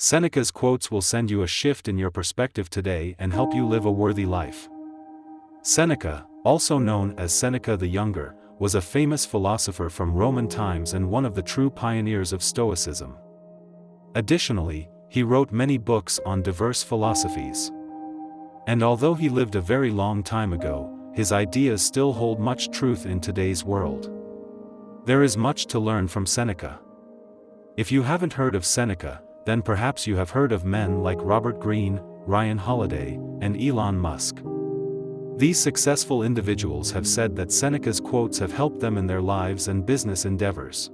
Seneca's quotes will send you a shift in your perspective today and help you live a worthy life. Seneca, also known as Seneca the Younger, was a famous philosopher from Roman times and one of the true pioneers of Stoicism. Additionally, he wrote many books on diverse philosophies. And although he lived a very long time ago, his ideas still hold much truth in today's world. There is much to learn from Seneca. If you haven't heard of Seneca, then perhaps you have heard of men like Robert Greene, Ryan Holiday, and Elon Musk. These successful individuals have said that Seneca's quotes have helped them in their lives and business endeavors.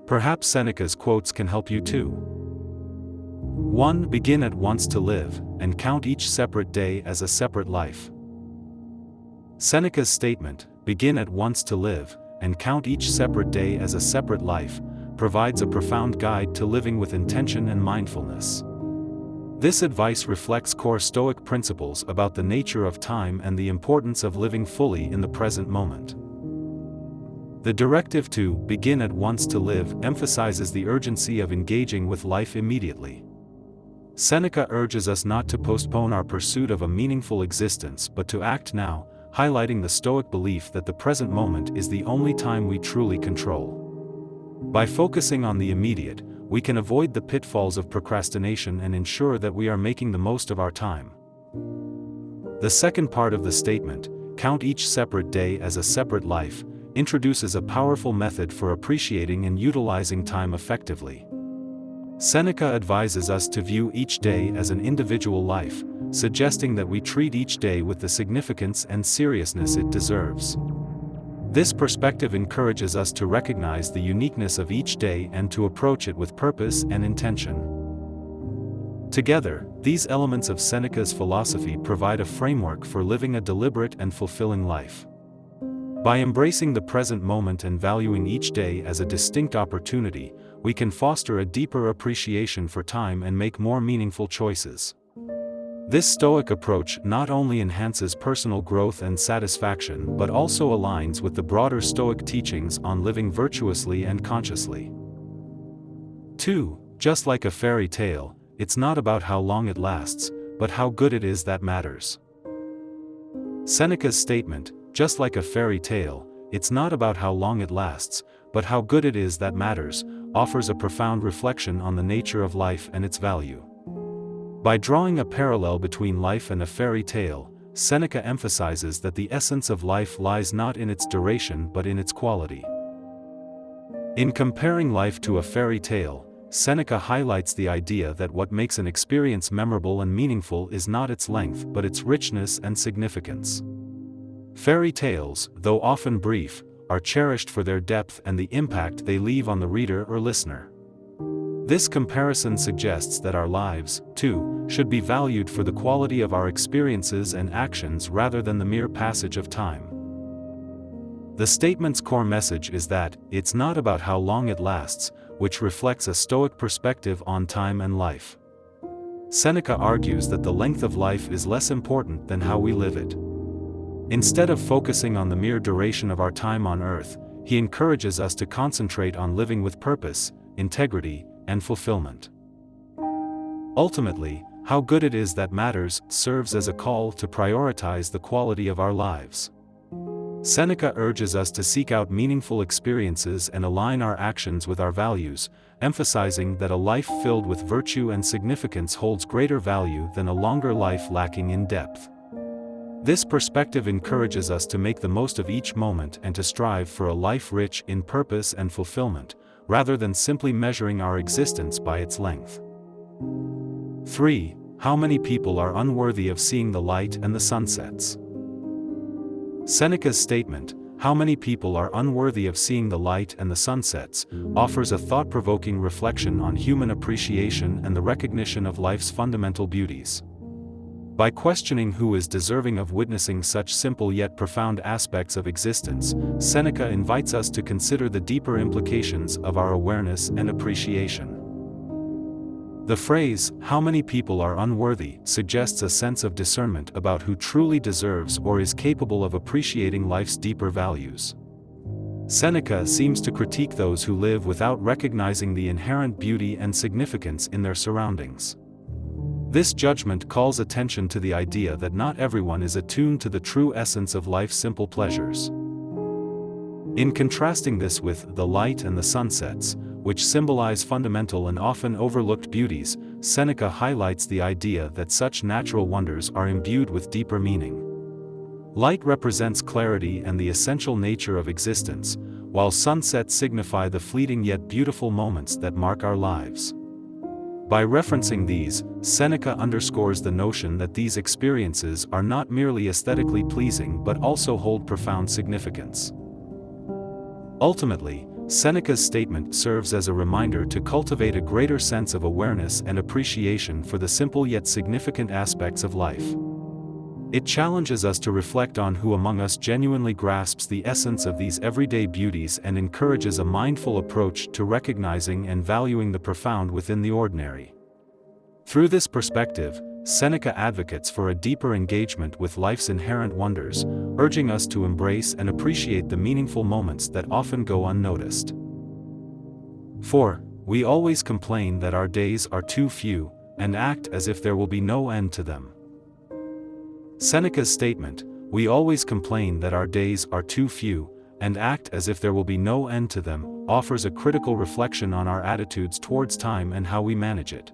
Perhaps Seneca's quotes can help you too. 1. Begin at once to live, and count each separate day as a separate life. Seneca's statement, "Begin at once to live, and count each separate day as a separate life," provides a profound guide to living with intention and mindfulness. This advice reflects core Stoic principles about the nature of time and the importance of living fully in the present moment. The directive to begin at once to live emphasizes the urgency of engaging with life immediately. Seneca urges us not to postpone our pursuit of a meaningful existence but to act now, highlighting the Stoic belief that the present moment is the only time we truly control. By focusing on the immediate, we can avoid the pitfalls of procrastination and ensure that we are making the most of our time. The second part of the statement, "Count each separate day as a separate life," introduces a powerful method for appreciating and utilizing time effectively. Seneca advises us to view each day as an individual life, suggesting that we treat each day with the significance and seriousness it deserves. This perspective encourages us to recognize the uniqueness of each day and to approach it with purpose and intention. Together, these elements of Seneca's philosophy provide a framework for living a deliberate and fulfilling life. By embracing the present moment and valuing each day as a distinct opportunity, we can foster a deeper appreciation for time and make more meaningful choices. This Stoic approach not only enhances personal growth and satisfaction but also aligns with the broader Stoic teachings on living virtuously and consciously. 2. Just like a fairy tale, it's not about how long it lasts, but how good it is that matters. Seneca's statement, "Just like a fairy tale, it's not about how long it lasts, but how good it is that matters," offers a profound reflection on the nature of life and its value. By drawing a parallel between life and a fairy tale, Seneca emphasizes that the essence of life lies not in its duration but in its quality. In comparing life to a fairy tale, Seneca highlights the idea that what makes an experience memorable and meaningful is not its length but its richness and significance. Fairy tales, though often brief, are cherished for their depth and the impact they leave on the reader or listener. This comparison suggests that our lives, too, should be valued for the quality of our experiences and actions rather than the mere passage of time. The statement's core message is that, it's not about how long it lasts, which reflects a Stoic perspective on time and life. Seneca argues that the length of life is less important than how we live it. Instead of focusing on the mere duration of our time on Earth, he encourages us to concentrate on living with purpose, integrity, and fulfillment. Ultimately, how good it is that matters serves as a call to prioritize the quality of our lives. Seneca urges us to seek out meaningful experiences and align our actions with our values, emphasizing that a life filled with virtue and significance holds greater value than a longer life lacking in depth. This perspective encourages us to make the most of each moment and to strive for a life rich in purpose and fulfillment, rather than simply measuring our existence by its length. 3. How many people are unworthy of seeing the light and the sunsets? Seneca's statement, "How many people are unworthy of seeing the light and the sunsets," offers a thought-provoking reflection on human appreciation and the recognition of life's fundamental beauties. By questioning who is deserving of witnessing such simple yet profound aspects of existence, Seneca invites us to consider the deeper implications of our awareness and appreciation. The phrase, "how many people are unworthy," suggests a sense of discernment about who truly deserves or is capable of appreciating life's deeper values. Seneca seems to critique those who live without recognizing the inherent beauty and significance in their surroundings. This judgment calls attention to the idea that not everyone is attuned to the true essence of life's simple pleasures. In contrasting this with the light and the sunsets, which symbolize fundamental and often overlooked beauties, Seneca highlights the idea that such natural wonders are imbued with deeper meaning. Light represents clarity and the essential nature of existence, while sunsets signify the fleeting yet beautiful moments that mark our lives. By referencing these, Seneca underscores the notion that these experiences are not merely aesthetically pleasing but also hold profound significance. Ultimately, Seneca's statement serves as a reminder to cultivate a greater sense of awareness and appreciation for the simple yet significant aspects of life. It challenges us to reflect on who among us genuinely grasps the essence of these everyday beauties and encourages a mindful approach to recognizing and valuing the profound within the ordinary. Through this perspective, Seneca advocates for a deeper engagement with life's inherent wonders, urging us to embrace and appreciate the meaningful moments that often go unnoticed. 4. We always complain that our days are too few, and act as if there will be no end to them. Seneca's statement, "We always complain that our days are too few, and act as if there will be no end to them," offers a critical reflection on our attitudes towards time and how we manage it.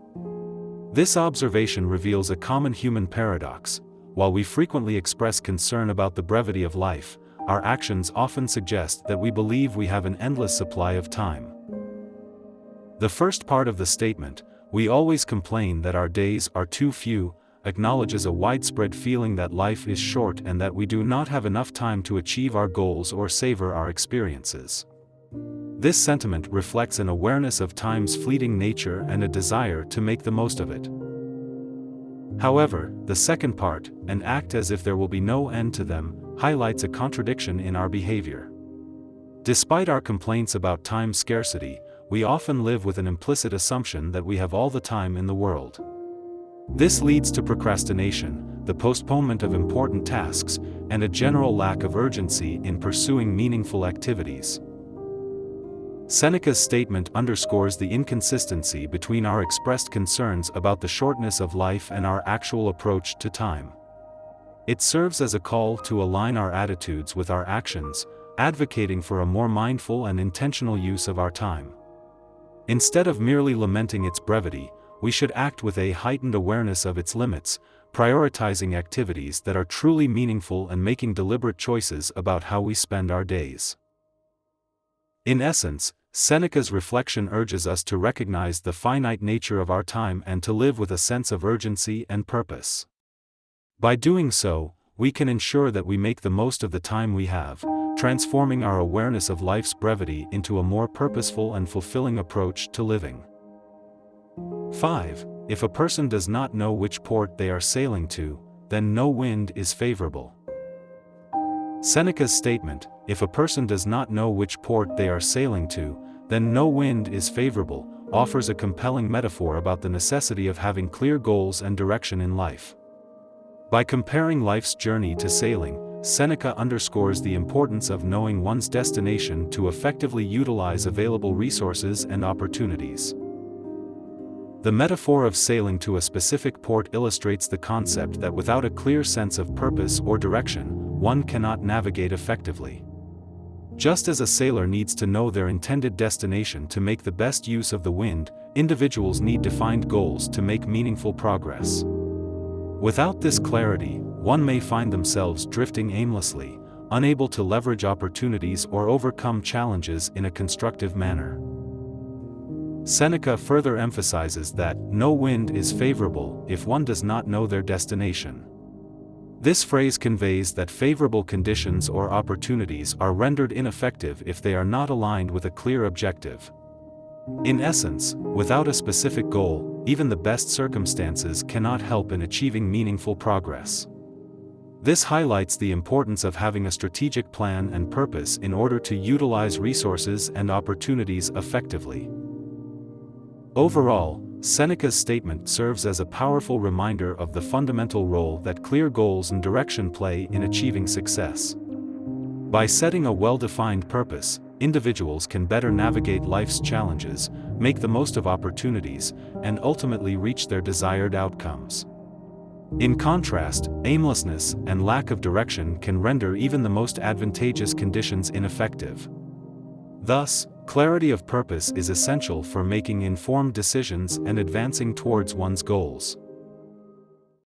This observation reveals a common human paradox. While we frequently express concern about the brevity of life, our actions often suggest that we believe we have an endless supply of time. The first part of the statement, "We always complain that our days are too few," acknowledges a widespread feeling that life is short and that we do not have enough time to achieve our goals or savor our experiences. This sentiment reflects an awareness of time's fleeting nature and a desire to make the most of it. However, the second part, "and act as if there will be no end to them," highlights a contradiction in our behavior. Despite our complaints about time scarcity, we often live with an implicit assumption that we have all the time in the world. This leads to procrastination, the postponement of important tasks, and a general lack of urgency in pursuing meaningful activities. Seneca's statement underscores the inconsistency between our expressed concerns about the shortness of life and our actual approach to time. It serves as a call to align our attitudes with our actions, advocating for a more mindful and intentional use of our time. Instead of merely lamenting its brevity, we should act with a heightened awareness of its limits, prioritizing activities that are truly meaningful and making deliberate choices about how we spend our days. In essence, Seneca's reflection urges us to recognize the finite nature of our time and to live with a sense of urgency and purpose. By doing so, we can ensure that we make the most of the time we have, transforming our awareness of life's brevity into a more purposeful and fulfilling approach to living. 5. If a person does not know which port they are sailing to, then no wind is favorable. Seneca's statement, "If a person does not know which port they are sailing to, then no wind is favorable," offers a compelling metaphor about the necessity of having clear goals and direction in life. By comparing life's journey to sailing, Seneca underscores the importance of knowing one's destination to effectively utilize available resources and opportunities. The metaphor of sailing to a specific port illustrates the concept that without a clear sense of purpose or direction, one cannot navigate effectively. Just as a sailor needs to know their intended destination to make the best use of the wind, individuals need defined goals to make meaningful progress. Without this clarity, one may find themselves drifting aimlessly, unable to leverage opportunities or overcome challenges in a constructive manner. Seneca further emphasizes that no wind is favorable if one does not know their destination. This phrase conveys that favorable conditions or opportunities are rendered ineffective if they are not aligned with a clear objective. In essence, without a specific goal, even the best circumstances cannot help in achieving meaningful progress. This highlights the importance of having a strategic plan and purpose in order to utilize resources and opportunities effectively. Overall, Seneca's statement serves as a powerful reminder of the fundamental role that clear goals and direction play in achieving success. By setting a well-defined purpose, individuals can better navigate life's challenges, make the most of opportunities, and ultimately reach their desired outcomes. In contrast, aimlessness and lack of direction can render even the most advantageous conditions ineffective. Thus, clarity of purpose is essential for making informed decisions and advancing towards one's goals.